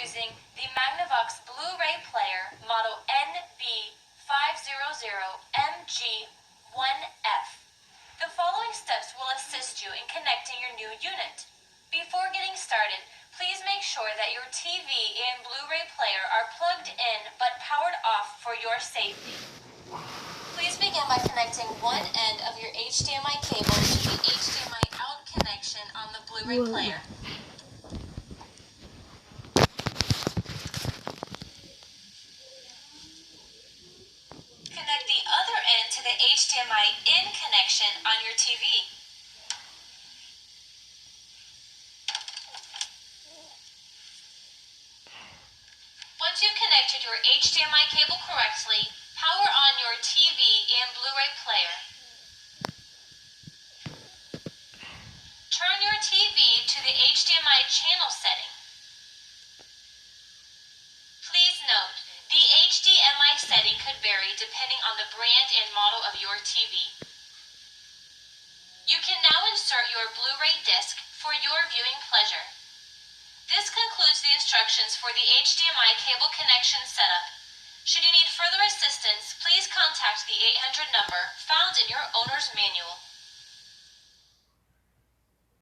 Introducing the Magnavox Blu-ray player model NB500MG1F. The following steps will assist you in connecting your new unit. Before getting started, please make sure that your TV and Blu-ray player are plugged in but powered off for your safety. Please begin by connecting one end of your HDMI cable to the HDMI out connection on the Blu-ray player. Connect the other end to the HDMI in connection on your TV. Once you've connected your HDMI cable correctly, power on your TV and Blu-ray player. Turn your TV to the HDMI channel setting. Please note, the HDMI setting could vary depending on the brand and model of your TV. You can now insert your Blu-ray disc for your viewing pleasure. This concludes the instructions for the HDMI cable connection setup. Should you need further assistance, please contact the 800 number found in your owner's manual.